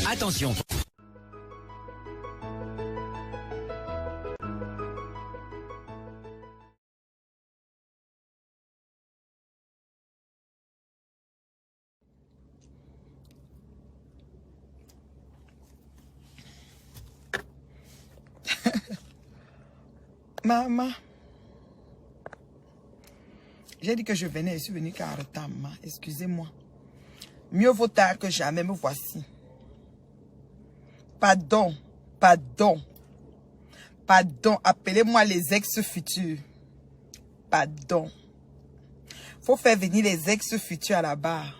Attention. Maman, j'ai dit que je venais, je suis venue qu'en retard, maman. Excusez-moi. Mieux vaut tard que jamais, me voici. Pardon, pardon, pardon. Appelez-moi les ex-futurs. Pardon. Faut faire venir les ex-futurs à la barre.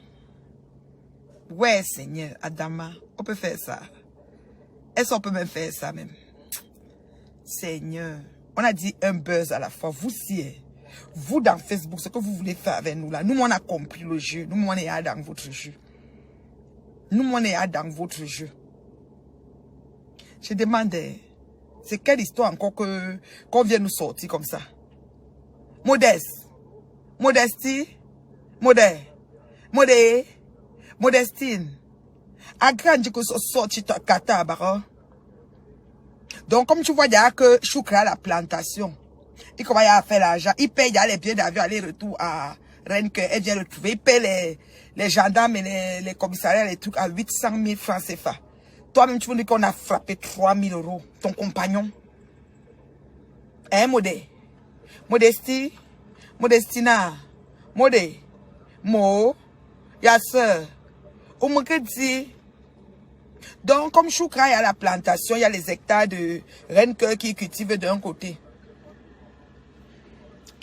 Ouais, Seigneur, Adama, on peut faire ça. Est-ce qu'on peut même faire ça même? Seigneur. On a dit un buzz à la fois. Vous si, vous dans Facebook, ce que vous voulez faire avec nous là. Nous, on a compris le jeu. Nous, on est là dans votre jeu. Nous, on est là dans votre jeu. Je demandais, c'est quelle histoire encore qu'on vient nous sortir comme ça? Modeste. Modestie. Modestine. A grandi que ce sorti kata bara. Donc, comme tu vois, il y a que Choukra la plantation. Il commence à faire l'argent. Il paye les billets d'avion aller-retour à Rennes que elle vient le trouver. Il paye les gendarmes et les commissariats, les trucs à 800 000 francs CFA. Toi-même, tu me dis qu'on a frappé 3 000 €. Ton compagnon. Hein, Modé? Modestie? Modestina? Modé? Mo? Yasseur? Ou me dit? Donc, comme Choukra, il y a la plantation, il y a les hectares de Rennes qui cultivent d'un côté.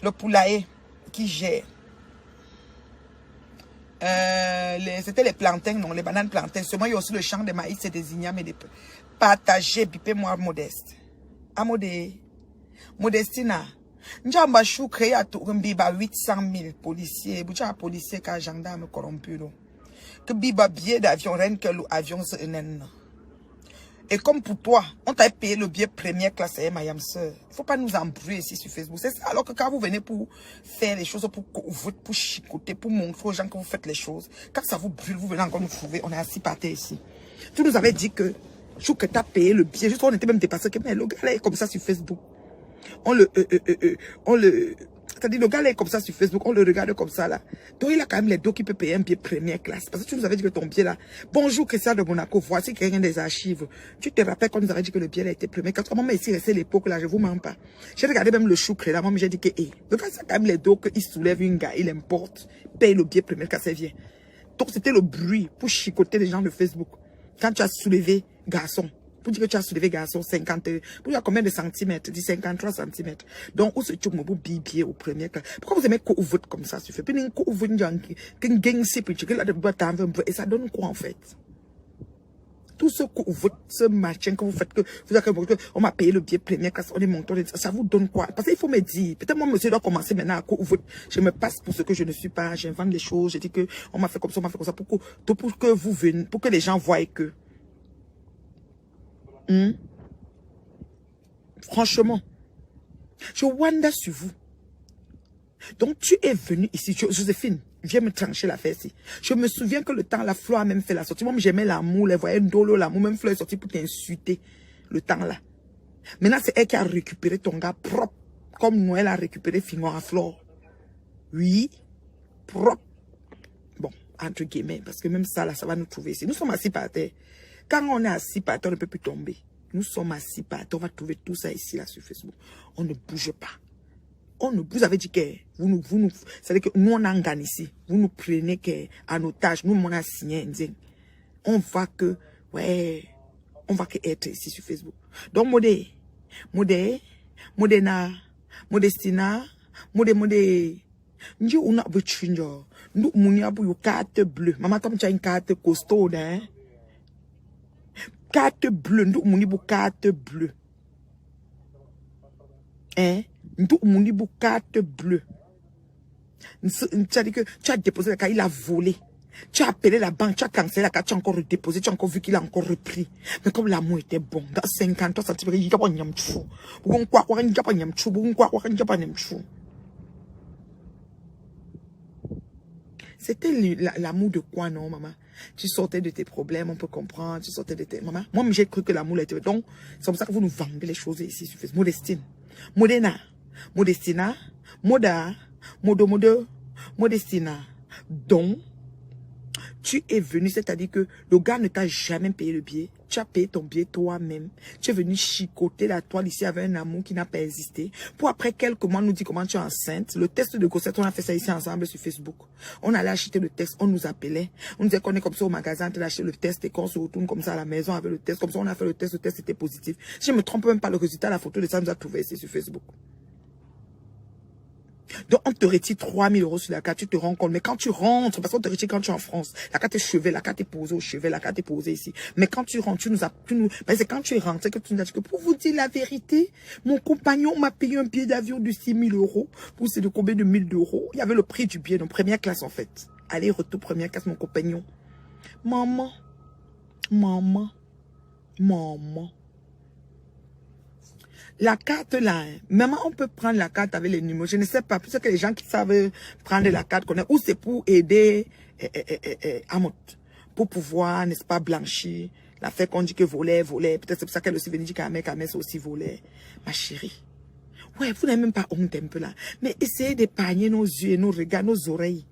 Le poulailler qui gère. C'était les plantains, non, les bananes plantains. Seulement, il y a aussi le champ de maïs et des ignames et des... Partagez, bipez-moi, Modeste. Amodé. Modestina. Njamba Choukra, il y a tout un biba 800 000 policiers. Boucha policiers, car gendarmes corrompus, que biba billet d'avion Rennes que l'avion se enen. Et comme pour toi, on t'a payé le billet première classe à Mayam sœur. Il faut pas nous embrouiller ici sur Facebook. C'est ça. Alors que quand vous venez pour faire les choses, pour chicoter, pour montrer aux gens que vous faites les choses, quand ça vous brûle, vous venez encore nous trouver. On est assis par terre ici. Tu nous avais dit que Chouk t'a payé le billet. Juste on était même dépassé. Mais le gars là est comme ça sur Facebook. C'est-à-dire, le gars là est comme ça sur Facebook, on le regarde comme ça là. Donc il a quand même les deux qui peuvent payer un billet première classe. Parce que tu nous avais dit que ton billet là, bonjour Christian de Monaco, voici quelqu'un des archives. Tu te rappelles qu'on nous avait dit que le billet là était première classe. Comment ici restait l'époque là, je vous mens pas. J'ai regardé même le Choukra là, moi j'ai dit que, le gars ça a quand même les deux qu'il soulève une gars, il importe, paye le billet première classe et vient. Donc c'était le bruit pour chicoter les gens de Facebook. Quand tu as soulevé garçon. Pour dire que tu as soulevé garçon 50, pour dire combien de centimètres? Dit 53 centimètres. Donc, où se tu m'as bibier au premier cas? Pourquoi vous aimez qu'on vote comme ça? Puis, qu'on vote, et ça donne quoi en fait? Tout ce qu'on vote, ce machin que vous faites, que vous avez, on m'a payé le billet premier classe, on est monté, ça vous donne quoi? Parce qu'il faut me dire, peut-être moi, monsieur doit commencer maintenant à vote. Je me passe pour ce que je ne suis pas, j'invente les choses, je dis que on m'a fait comme ça, on m'a fait comme ça, pour que vous veniez, pour que les gens voient que. Franchement, je wonder sur vous. Donc, tu es venu ici, Joséphine, viens me trancher l'affaire ici. Je me souviens que le temps, la Flo a même fait la sortie. Moi, j'aimais l'amour, les voyais dolo, l'amour, même Flo est sortie pour t'insulter. Le temps là. Maintenant, c'est elle qui a récupéré ton gars propre, comme Noël a récupéré Fingon à Flore. Oui, propre. Bon, entre guillemets, parce que même ça là, ça va nous trouver ici. Nous sommes assis par terre. Quand on est assis par terre, on ne peut plus tomber. Nous sommes assis par terre, on va trouver tout ça ici, là, sur Facebook. On ne bouge pas. Vous avez dit que c'est-à-dire que nous, on engage ici. Vous nous prenez en otage. Nous, on a signé. On va que, ouais, on va que être ici sur Facebook. Donc, Modestina, Nous, on a Nous, on a une carte bleue. Maman, comme tu as une carte costaud, hein? Carte bleue. Nous, on a une carte bleue. Hein? Nous, on a une carte bleue. C'est-à-dire que tu as déposé la carte, il a volé. Tu as appelé la banque, tu as cancellé la carte, tu as encore redéposé, tu as encore vu qu'il a encore repris. Mais comme l'amour était bon, dans 53 centimètres, il n'y a pas de nyamchou. C'était l'amour de quoi, non, maman? Tu sortais de tes problèmes, on peut comprendre. Tu sortais de tes... Maman, moi, j'ai cru que l'amour était... Donc, c'est comme ça que vous nous vendez les choses ici sur Facebook. Modestine. Modena. Modestina. Moda. Modo. Modestina. Donc, tu es venu, c'est-à-dire que le gars ne t'a jamais payé le billet. Tu as payé ton billet toi-même. Tu es venu chicoter la toile ici avec un amour qui n'a pas existé. Pour après quelques mois nous dire comment tu es enceinte. Le test de grossesse, on a fait ça ici ensemble sur Facebook. On allait acheter le test, on nous appelait. On disait qu'on est comme ça au magasin, on allait acheter le test et qu'on se retourne comme ça à la maison avec le test. Comme ça, on a fait le test était positif. Si je ne me trompe même pas, le résultat, la photo de ça nous a trouvé ici sur Facebook. Donc, on te retire 3 000 € sur la carte, tu te rends compte. Mais quand tu rentres, parce qu'on te retire quand tu es en France, la carte est chevet, la carte est posée au chevet, la carte est posée ici. Mais quand tu rentres, ben c'est quand tu es rentré que tu nous as dit que pour vous dire la vérité, mon compagnon m'a payé un billet d'avion de 6 000 €. Pour c'est de combien de 1 000 €? Il y avait le prix du billet, donc première classe en fait. Allez, retour première classe, mon compagnon. Maman. La carte là, hein. Maman, on peut prendre la carte avec les numéros. Je ne sais pas, parce que les gens qui savent prendre la carte connaissent. Ou c'est pour aider Amot, pour pouvoir, n'est-ce pas, blanchir. La fait qu'on dit que volait. Peut-être c'est pour ça qu'elle aussi venait dire qu'Amé c'est aussi volé. Ma chérie. Ouais, vous n'avez même pas honte un peu là. Mais essayez d'épargner nos yeux, nos regards, nos oreilles.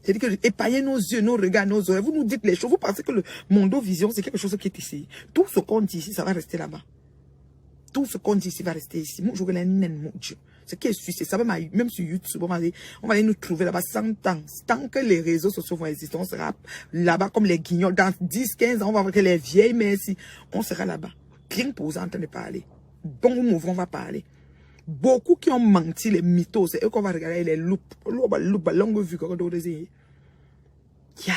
C'est-à-dire que épargnez nos yeux, nos regards, nos oreilles. Vous nous dites les choses. Vous pensez que le Mondovision, c'est quelque chose qui est ici. Tout ce qu'on dit ici, ça va rester là-bas. Tout ce qu'on dit ici va rester ici. Moi, je regarde mon Dieu. Ce qui est suisse, ça va même sur YouTube, on va aller nous trouver là-bas 100 ans. Tant que les réseaux sociaux vont exister, on sera là-bas comme les guignols. Dans 10, 15 ans, on va voir que les vieilles, mais si on sera là-bas. Rien pour vous en train de parler. Bon ou mauvais, on va parler. Beaucoup qui ont menti, les mythos, c'est eux qu'on va regarder, les loupes, longue vue, comme on dit. Ya,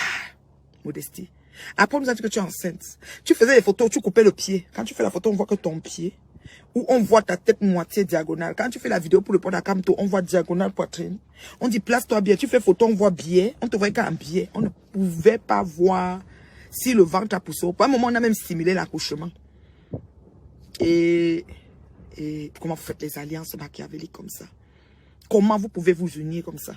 modestie. Après, on nous a dit que tu es enceinte. Tu faisais les photos, tu coupais le pied. Quand tu fais la photo, on voit que ton pied. Ou on voit ta tête moitié diagonale. Quand tu fais la vidéo pour le port à Camto, on voit diagonale poitrine. On dit place-toi bien. Tu fais photo, on voit biais. On te voit qu'un biais. On ne pouvait pas voir si le ventre a poussé. Pour un moment, on a même simulé l'accouchement. Et comment vous faites les alliances machiavéliques comme ça? Comment vous pouvez vous unir comme ça?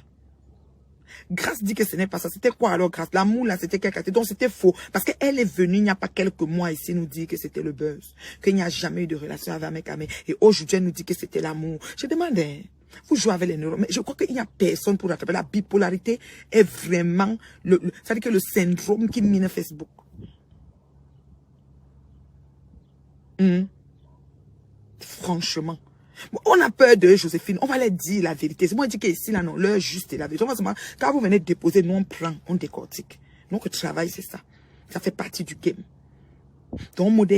Grâce dit que ce n'est pas ça. C'était quoi alors Grâce? L'amour là, c'était quelque chose. Donc c'était faux. Parce qu'elle est venue il n'y a pas quelques mois ici nous dire que c'était le buzz. Qu'il n'y a jamais eu de relation avec Amé. Et aujourd'hui elle nous dit que c'était l'amour. Je demandais, vous jouez avec les neurones. Mais je crois qu'il n'y a personne pour rattraper. La bipolarité est vraiment c'est-à-dire que le syndrome qui mine Facebook. Franchement. On a peur de Joséphine, on va leur dire la vérité. C'est moi qui dis qu'ici, là, non, l'heure juste est la vérité. Quand vous venez déposer, nous on prend, on décortique. Donc le travail, c'est ça. Ça fait partie du game. Donc,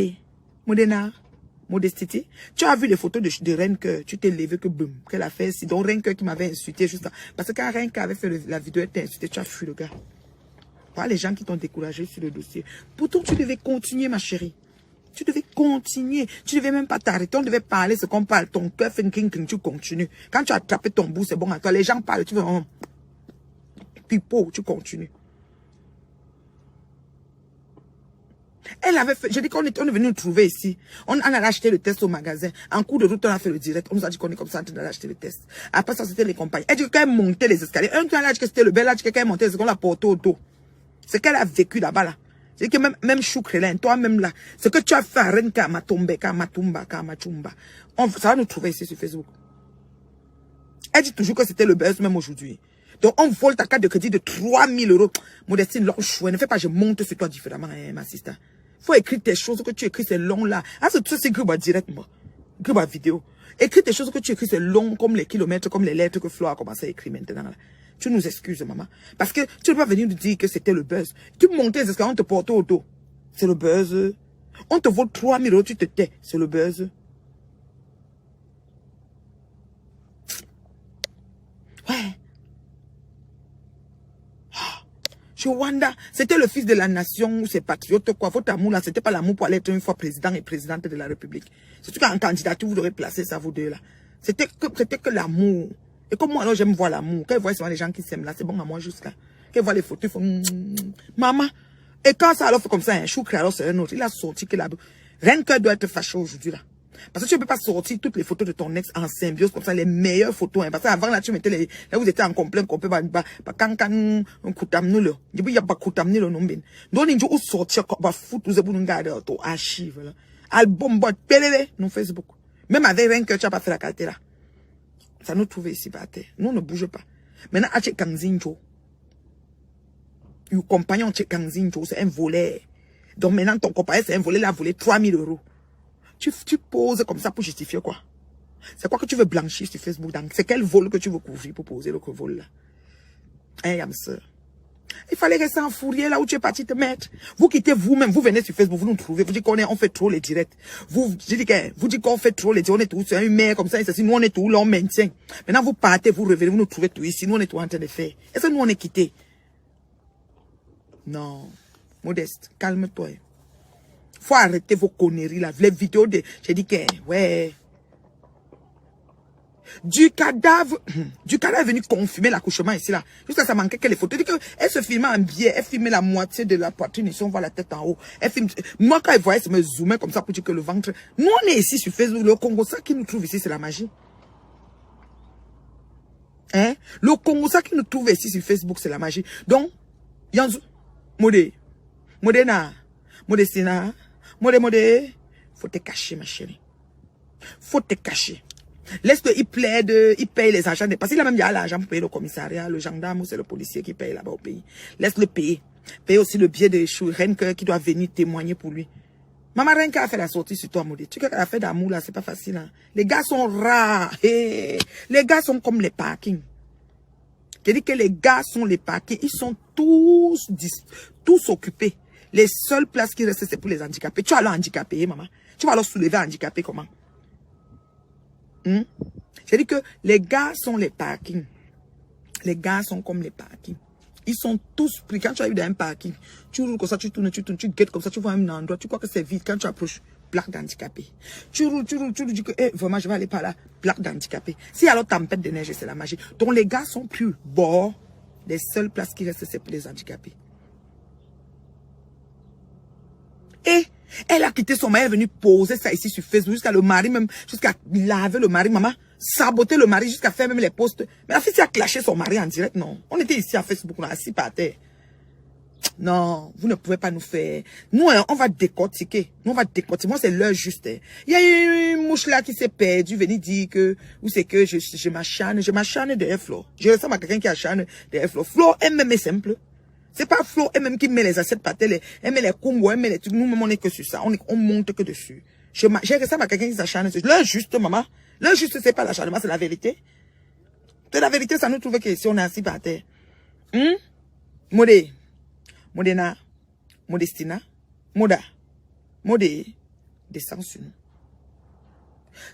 Modestité, tu as vu les photos de Renke, tu t'es levé que boum, qu'elle a fait. C'est donc Renke qui m'avait insulté juste là. Parce que quand Renke avait fait la vidéo, elle t'a insulté, tu as fui le gars. Voilà les gens qui t'ont découragé sur le dossier. Pourtant, tu devais continuer, ma chérie. Tu devais continuer. Tu ne devais même pas t'arrêter. On devait parler ce qu'on parle. Ton cœur fait tu continues. Quand tu as attrapé ton bout, c'est bon à toi. Les gens parlent. Tu veux... Pipo, tu continues. Elle avait fait... Je dis qu'on est venu nous trouver ici. On a acheté le test au magasin. En cours de route, on a fait le direct. On nous a dit qu'on est comme ça en train d'acheter le test. Après ça, c'était les compagnies. Elle dit que quand elle montait les escaliers. Un temps, elle a dit que c'était le bel âge. Quand elle montait les escaliers, on l'a porté au dos. C'est qu'elle a vécu là-bas, là. C'est que même Choukrelin, toi-même là, ce que tu as fait à Renka, Matombe, Matumba, Machumba, ça va nous trouver ici sur Facebook. Elle dit toujours que c'était le buzz même aujourd'hui. Donc on vole ta carte de crédit de 3 000 €. Modestine, long choix, ne fais pas, je monte sur toi différemment, hein, ma sister. Faut écrire tes choses que tu écris, c'est long là. Ah, c'est tout ça, c'est écrit directement. Écrit ma vidéo. Écris tes choses que tu écris, c'est long comme les kilomètres, comme les lettres que Flo a commencé à écrire maintenant là. Tu nous excuses, maman. Parce que tu ne peux pas venir nous dire que c'était le buzz. Tu montais les escaliers, on te portait au dos. C'est le buzz. On te vole 3 000 €, tu te tais. C'est le buzz. Ouais. Chouanda, c'était le fils de la nation ou ses patriotes, quoi. Votre amour là, c'était pas l'amour pour aller être une fois président et présidente de la République. Surtout qu'en candidature, vous aurez placé ça, vous deux là. C'était que l'amour. Et comme moi, alors, j'aime voir l'amour. Quand ils voient souvent les gens qui s'aiment là, c'est bon à moi jusqu'à. Quand ils voient les photos, ils font maman. Et quand ça alors fait comme ça, un chou alors c'est un autre. Il a sorti que la. Rien que doit être fâché aujourd'hui là. Parce que tu ne peux pas sortir toutes les photos de ton ex en symbiose comme ça, les meilleures photos. Hein, parce qu'avant, là, tu mettais les... Là, vous étiez en complet, qu'on peut pas... Quand on koutam nous, là. Je dis, il y a pas koutam nous, là, non, ben. Donc, il faut sortir, va foutre, vous avez garder ton archive, là. Album, bot, pelele, non, Facebook. Même avec rien que tu n'as pas fait la qualité, là. Ça nous trouve ici, par terre. Nous, on ne bouge pas. Maintenant, à Kanzinjo. Le compagnon de Kanzinjo, c'est un voleur. Donc, maintenant, ton compagnon, c'est un voleur, il a volé 3000 €. Tu poses comme ça pour justifier quoi? C'est quoi que tu veux blanchir sur Facebook? C'est quel vol que tu veux couvrir pour poser le vol là? Hein, Yamseur? Il fallait rester en fourrière là où tu es parti te mettre. Vous quittez vous-même, vous venez sur Facebook, vous nous trouvez, vous dites on fait trop les directs. Vous dites qu'on fait trop les directs, on est tous sur une mer comme ça, et ceci, nous on est tous là, on maintient. Maintenant vous partez, vous revenez, vous nous trouvez tout ici, nous on est tout en train de faire. Est-ce que nous on est quittés? Non. Modeste, calme-toi. Faut arrêter vos conneries là. Les vidéos de... J'ai dit que... Ouais. Du cadavre est venu confirmer l'accouchement ici là. Jusqu'à ça manquait que les photos. Elle se filmait en biais. Elle filmait la moitié de la poitrine. Ici on voit la tête en haut. Elle filme... Moi quand elle voyait, elle me zoomait comme ça pour dire que le ventre... Nous on est ici sur Facebook. Le Congo, ça qui nous trouve ici, c'est la magie. Hein? Le Congo, ça qui nous trouve ici sur Facebook, c'est la magie. Donc, Yanzou, Modena, Modestina, Modé, faut te cacher, ma chérie. Faut te cacher. Laisse-le, il plaide, il paye les agents. Parce qu'il a même déjà l'argent pour payer le commissariat, le gendarme ou c'est le policier qui paye là-bas au pays. Laisse-le payer. Paye aussi le billet de Renke qui doit venir témoigner pour lui. Maman Renke a fait la sortie sur toi, Modé. Tu sais qu'elle a fait d'amour là, c'est pas facile. Hein? Les gars sont rares. Hey. Les gars sont comme les parkings. Je dis que les gars sont les parkings. Ils sont tous occupés. Les seules places qui restent, c'est pour les handicapés. Tu vas leur handicaper, maman. Tu vas leur soulever handicapé comment? J'ai dit que les gars sont les parkings. Les gars sont comme les parkings. Ils sont tous pris. Quand tu arrives dans un parking, tu roules comme ça, tu tournes, tu guettes comme ça, tu vois un endroit, tu crois que c'est vide. Quand tu approches, plaque d'handicapé. Tu roules, tu dis que vraiment, je vais aller par là, plaque d'handicapé. Si alors tempête de neige, c'est la magie. Donc les gars sont plus bords. Les seules places qui restent, c'est pour les handicapés. Et elle a quitté son mari, elle est venue poser ça ici sur Facebook, jusqu'à le mari même, jusqu'à laver le mari, maman, saboter le mari, jusqu'à faire même les posts. Mais la fille a clashé son mari en direct, non. On était ici à Facebook, on a assis par terre. Non, vous ne pouvez pas nous faire. Nous, on va décortiquer. Nous, on va décortiquer. Moi, c'est l'heure juste. Il y a une mouche là qui s'est perdue, venir dire que, où c'est que je m'acharne de Flo. Je ressemble à quelqu'un qui acharne de Flo. Flo, elle même est simple. C'est pas Flo elle-même qui met les assiettes par terre, elle met les combos, elle met les trucs. Nous-mêmes, on est que sur ça. On monte que dessus. J'ai ressemble à quelqu'un qui s'acharne. L'heure juste, maman. L'heure juste, c'est pas l'acharnement, c'est la vérité. C'est la vérité, ça nous trouve que si on est assis par terre. Modé. Modena. Modestina. Moda. Modé. Descends sur nous.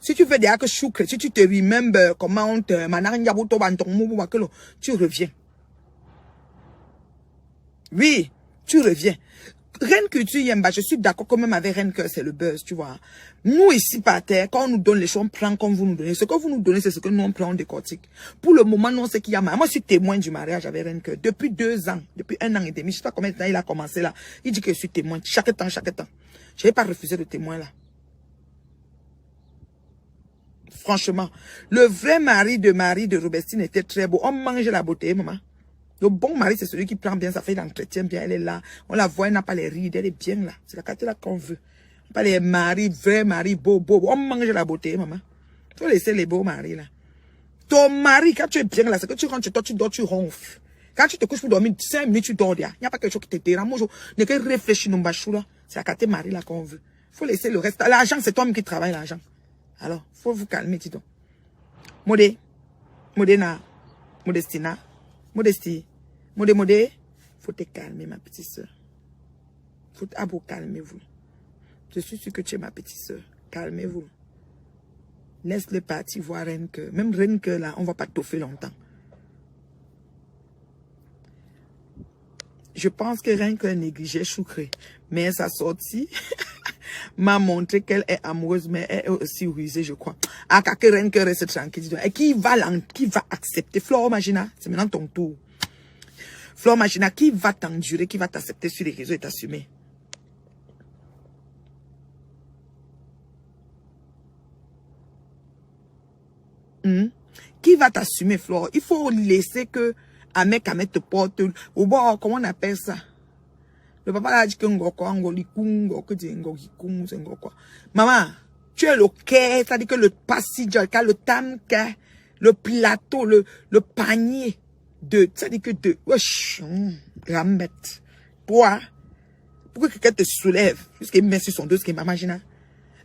Si tu fais des actes choukres, si tu te remember comment on te tu reviens. Oui, tu reviens. Reine Culture Yemba, je suis d'accord quand même avec Reine Cœur, c'est le buzz, tu vois. Nous ici par terre, quand on nous donne les choses, on prend comme vous nous donnez. Ce que vous nous donnez, c'est ce que nous on prend, on décortique. Pour le moment, nous on sait qu'il y a mal. Moi, je suis témoin du mariage avec Reine Cœur. Depuis 2 ans, depuis 1 an et demi, je sais pas combien de temps il a commencé là. Il dit que je suis témoin. Chaque temps. Je n'ai pas refusé de témoin là. Franchement, le vrai mari de Robestine était très beau. On mangeait la beauté, maman. Le bon mari, c'est celui qui prend bien sa fille, l'entretient bien, elle est là. On la voit, elle n'a pas les rides, elle est bien là. C'est la qualité là qu'on veut. Pas les maris, vrais maris, beaux. On mange la beauté, maman. Il faut laisser les beaux maris là. Ton mari, quand tu es bien là, c'est que tu rentres chez toi, tu dors, tu ronfles. Quand tu te couches pour dormir 5 minutes, tu dors. Il n'y a pas quelque chose qui te dérange. Moi, je n'ai que réfléchir dans ma chou là. C'est la qualité mari là qu'on veut. Il faut laisser le reste. L'argent, c'est toi-même qui travaille l'argent. Alors, il faut vous calmer, dis donc. Modena, Modestina, Modestie. Modé, faut te calmer, ma petite soeur. Faut calmez-vous. Je suis sûr que tu es ma petite soeur. Calmez-vous. Laisse-le partir voir Reine Cœur. Même Reine Cœur, là, on va pas toffer longtemps. Je pense que Reine Cœur négligeait Choucré. Mais sa sortie m'a montré qu'elle est amoureuse, mais elle est aussi rusée, je crois. Ah, que Reine Cœur reste tranquille. Et qui va accepter? Flore Magina, c'est maintenant ton tour. Flore Magina, qui va t'endurer, qui va t'accepter sur les réseaux et t'assumer? à t'assumer, Flore. Il faut laisser que Ahmed te porte. Ou bon, comment on appelle ça? Le papa a dit que maman, tu es le quai, c'est-à-dire que le passage, le tanka, le plateau, le panier de, c'est-à-dire que de, wesh, ramette. Toi, pourquoi quelqu'un te soulève, puisqu'il met sur son dos, ce qui est maman.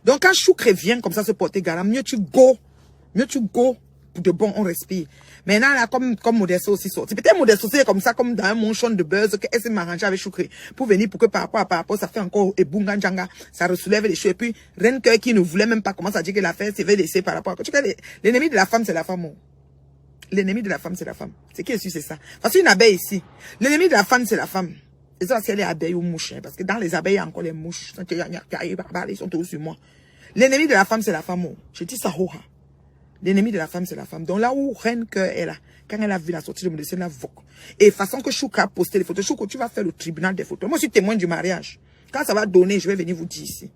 Donc quand Choukre vient comme ça se porter garam, mieux tu go, pour de bon, on respire. Maintenant, là, comme Modesto aussi sorti. Peut-être Modesto c'est comme ça, comme dans un monchon de buzz, qu'elle s'est m'arranger avec Choukre. Pour venir, pour que par rapport, ça fait encore, et bunganjanga, ça ressoulève les choses. Et puis, Renke qui ne voulait même pas commencer à dire que l'affaire s'est fait laisser par rapport à, tu sais, l'ennemi de la femme, c'est la femme, oh. L'ennemi de la femme, c'est la femme. C'est qui est sûr, c'est ça. Parce qu'une abeille ici, l'ennemi de la femme, c'est la femme. Et ça, c'est les abeilles ou mouches, hein, parce que dans les abeilles, il y a encore les mouches. Ils sont tous sur moi. L'ennemi de la femme, c'est la femme, oh. Je dis ça, oh. L'ennemi de la femme, c'est la femme. Donc là où Reine Cœur est là, quand elle a vu la sortie de Modestie, elle a voque. Et façon que Chouka a posté les photos, Chouka, tu vas faire le tribunal des photos. Moi, je suis témoin du mariage. Quand ça va donner, je vais venir vous dire ici.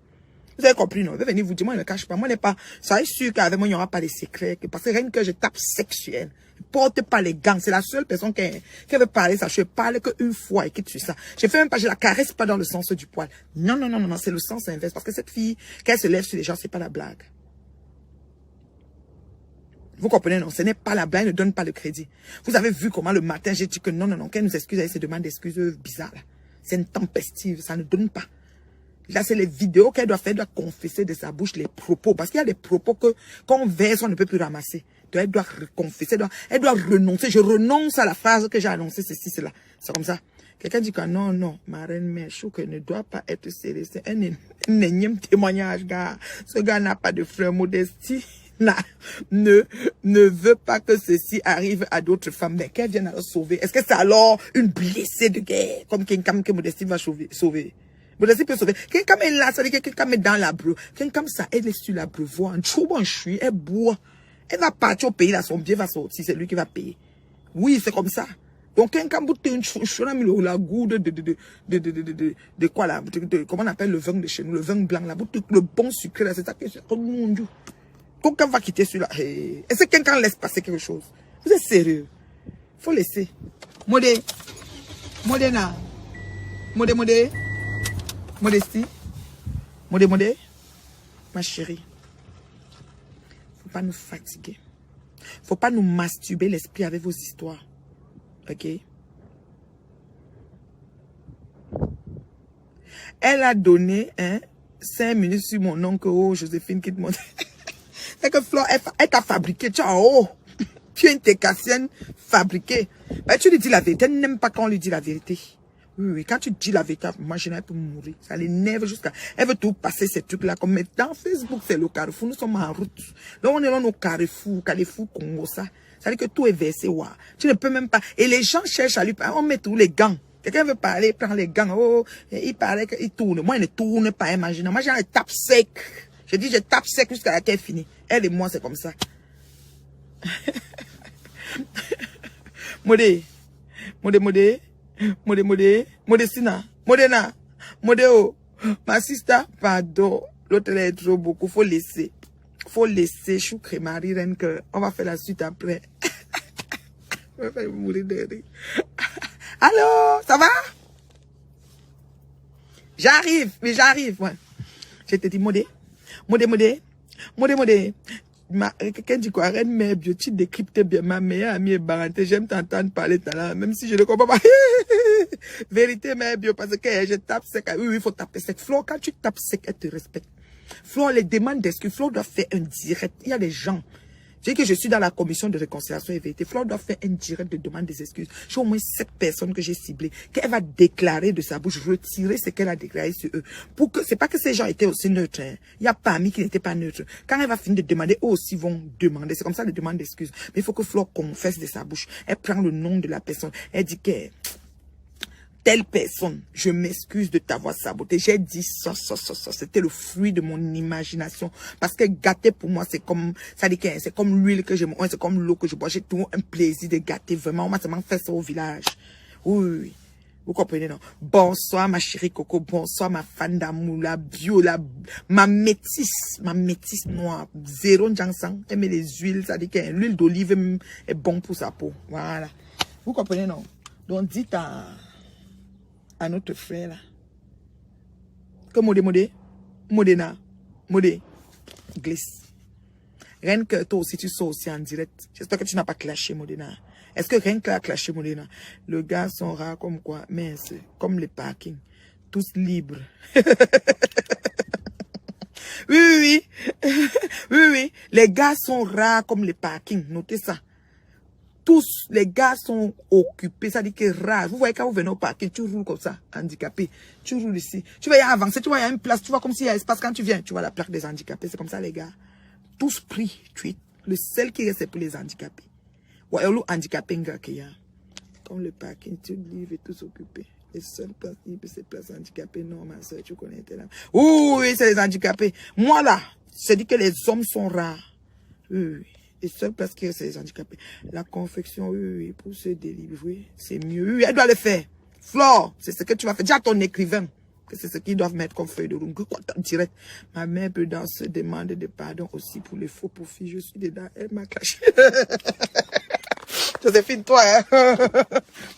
Vous avez compris, non? Je vais venir vous dire, moi, je ne cache pas. Moi, je n'ai pas, ça est sûr qu'avec moi, il n'y aura pas de secrets. Parce que Reine Cœur, je tape sexuel. Porte pas les gants. C'est la seule personne qui veut parler ça. Je parle qu'une fois et quitte sur ça. Je fais même pas, je la caresse pas dans le sens du poil. Non, c'est le sens inverse. Parce que cette fille, quand elle se lève sur les gens, c'est pas la blague. Vous comprenez, non? Ce n'est pas la blague, ne donne pas le crédit. Vous avez vu comment le matin, j'ai dit que non, qu'elle nous excuse avec ses demandes d'excuses bizarres. C'est une tempestive, ça ne donne pas. Là, c'est les vidéos qu'elle doit faire, elle doit confesser de sa bouche les propos. Parce qu'il y a des propos que, quand on verse, on ne peut plus ramasser. Donc, elle doit confesser, elle doit renoncer. Je renonce à la phrase que j'ai annoncée, ceci, cela. C'est comme ça. Quelqu'un dit que non, ma reine mère, je que ne doit pas être sérieux. C'est un énième témoignage, gars. Ce gars n'a pas de frère Modestie. Ne veut pas que ceci arrive à d'autres femmes, mais qu'elle vienne alors sauver. Est-ce que c'est alors une blessée de guerre, comme quelqu'un que Modestie va sauver? Modestie peut sauver. Quelqu'un est là, ça veut dire que quelqu'un est dans la breu. Quelqu'un ça, elle est sur la brevoie, elle boit. Elle va partir au pays, là, son bien va sortir, c'est lui qui va payer. Oui, c'est comme ça. Donc, quelqu'un boutte une la goutte de quoi là, comment on appelle le vin de chez nous, le vin blanc, là, le bon sucre, là, c'est ça que c'est. Oh mon Dieu. Quelqu'un va quitter celui-là. Est-ce que quelqu'un laisse passer quelque chose? Vous êtes sérieux? Faut laisser. Modestie. Ma chérie. Faut pas nous fatiguer. Faut pas nous masturber l'esprit avec vos histoires. Ok? Elle a donné 5 minutes sur mon oncle. Oh, Joséphine qui te montre. C'est que Flore, elle t'a fabriqué. Tu as, tu es une técassienne fabriquée. Ben, tu lui dis la vérité. Elle n'aime pas quand on lui dit la vérité. Oui, quand tu dis la vérité, moi, je n'ai pas mourir. Ça l'énerve jusqu'à... Elle veut tout passer ces trucs-là. Comme dans Facebook, c'est le carrefour. Nous sommes en route. Là, on est là, nos carrefours Congo, ça. Ça veut dire que tout est versé, ouais. Tu ne peux même pas... Et les gens cherchent à lui parler. On met tous les gants. Quelqu'un veut parler, prend les gants. Oh, il paraît qu'il tourne. Moi, il ne tourne pas, imagine. Moi, j'ai un tape sec. Je dis, je tape sec jusqu'à la qu'elle finit. Elle et moi, c'est comme ça. Modestina, Modéo, ma sister, pardon, l'autre est trop beaucoup, faut laisser, Choukre, Marie, Reine Cœur, on va faire la suite après. On va faire mourir de rire. Allô, ça va? J'arrive, ouais. Je te dis, Modé. Quelqu'un dit quoi? Reine mère bio, tu décryptes bien ma meilleure amie est Baranté. J'aime t'entendre parler tout à l'heure, même si je ne comprends pas. Vérité mère bio, parce que je tape sec. Oui, il faut taper sec. Flore, quand tu tapes sec, elle te respecte. Flore, les demandes d'excuses, Flore doit faire un direct. Il y a des gens. Je dis que je suis dans la commission de réconciliation et vérité. Flore doit faire un direct de demande des excuses. J'ai au moins 7 personnes que j'ai ciblées, qu'elle va déclarer de sa bouche, retirer ce qu'elle a déclaré sur eux. Pour que, c'est pas que ces gens étaient aussi neutres, hein. Il y a parmi qui n'étaient pas neutres. Quand elle va finir de demander, eux aussi vont demander. C'est comme ça, les demandes d'excuses. Mais il faut que Flore confesse de sa bouche. Elle prend le nom de la personne. Elle dit que telle personne, je m'excuse de t'avoir saboté. J'ai dit ça. C'était le fruit de mon imagination. Parce que gâter pour moi, c'est comme, ça dit que c'est comme l'huile que je bois, c'est comme l'eau que je bois. J'ai toujours un plaisir de gâter. Vraiment, moi, ça m'a fait ça au village. Oui. Vous comprenez, non? Bonsoir, ma chérie Coco. Bonsoir, ma fan d'amour, la bio, ma métisse noire. Zéro jansan. Elle met les huiles, ça dit que l'huile d'olive est bon pour sa peau. Voilà. Vous comprenez, non? Donc, dites à notre frère, là, que Modena, glisse. Rien que toi aussi, tu sors aussi en direct. J'espère que tu n'as pas clashé, Modena. Est-ce que rien que là, clashé, Modena? Le gars sont rares comme quoi? Mince, comme les parkings. Tous libres. Oui. Oui. Les gars sont rares comme les parkings. Notez ça. Tous les gars sont occupés. Ça dit que rare. Vous voyez quand vous venez au parking, tu roules comme ça, handicapé. Tu roules ici. Tu vas y avancer, tu vois, il y a une place. Tu vois comme s'il y a espace quand tu viens. Tu vois la plaque des handicapés. C'est comme ça, les gars. Tous pris. Le seul qui reste, c'est pour les handicapés. Ouais, le handicapé, qu'il y a. Comme le parking, tu livres et tous occupés. Les seules places libres, c'est places handicapées. Non, ma soeur, tu connais là. Oui, c'est les handicapés. Moi, là, c'est dit que les hommes sont rares. Oui. Les seules places qui restent, c'est les handicapés. La confection, oui, pour se délivrer, c'est mieux. Oui, elle doit le faire. Flore, c'est ce que tu vas faire. Dis à ton écrivain que c'est ce qu'ils doivent mettre comme feuille de route. Direct. Ma mère peut dans se demande de pardon aussi pour les faux profits. Je suis dedans. Elle m'a caché. Joséphine, toi, hein?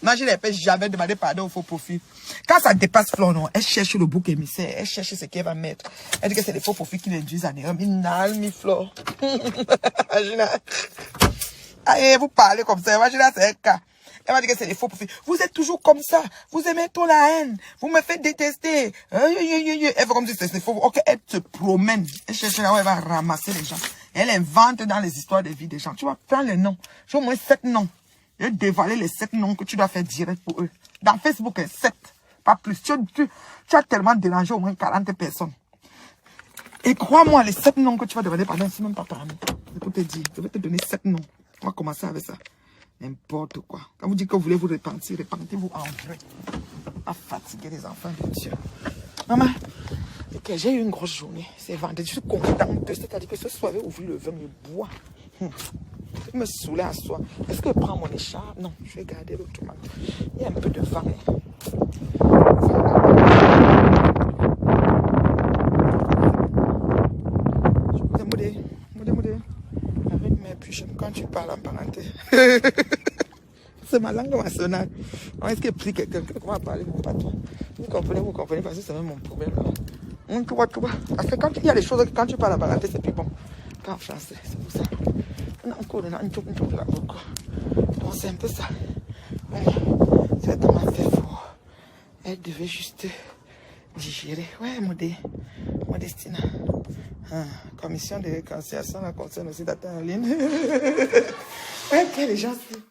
Moi, je n'ai pas jamais demandé pardon aux faux profits. Quand ça dépasse Flore, non, elle cherche le bouc émissaire. Elle cherche ce qu'elle va mettre. Elle dit que c'est les faux profits qui l'induisent en erreur. Mi Flore. Allez, vous parlez comme ça. Imaginez, c'est un cas. Elle va dire que c'est les faux profits. Vous êtes toujours comme ça. Vous aimez trop la haine. Vous me faites détester. Elle fait comme si c'était faux. Ok, elle se promène. Elle cherche là où elle va ramasser les gens. Elle invente dans les histoires de vie des gens. Tu vas prendre les noms. J'ai au moins 7 noms. Je vais dévaler les 7 noms que tu dois faire direct pour eux. Dans Facebook, 7. Pas plus. Tu as tellement dérangé au moins 40 personnes. Et crois-moi, les 7 noms que tu vas demander, pardon, c'est même pas parmi. Je peux te dire. Je vais te donner 7 noms. On va commencer avec ça. N'importe quoi. Quand vous dites que vous voulez vous repentir, repentez-vous en vrai. Pas fatiguer les enfants de Dieu. Maman, okay, j'ai eu une grosse journée. C'est vendredi. Je suis contente. C'est-à-dire que ce soir, je vais ouvrir le vin, je bois. Je me saouler à soi. Est-ce que je prends mon écharpe? Non, je vais garder l'autre main. Il y a un peu de vent. Avec mes puchons, quand tu parles en parenthèse. C'est ma langue nationale. Est-ce qu'il prie quelqu'un? Comment parler mon patron? Vous comprenez, parce que c'est même mon problème. Tu vois. Parce que quand il y a des choses, quand tu parles en parenthèse, c'est plus bon. Qu'en français, c'est pour ça. Donc c'est un peu ça. C'est dans ma tête. Elle devait juste digérer. Ouais, Modestina. Commission de réconciliation, la concerne aussi d'attendre en ligne. Ouais, que les gens suivent.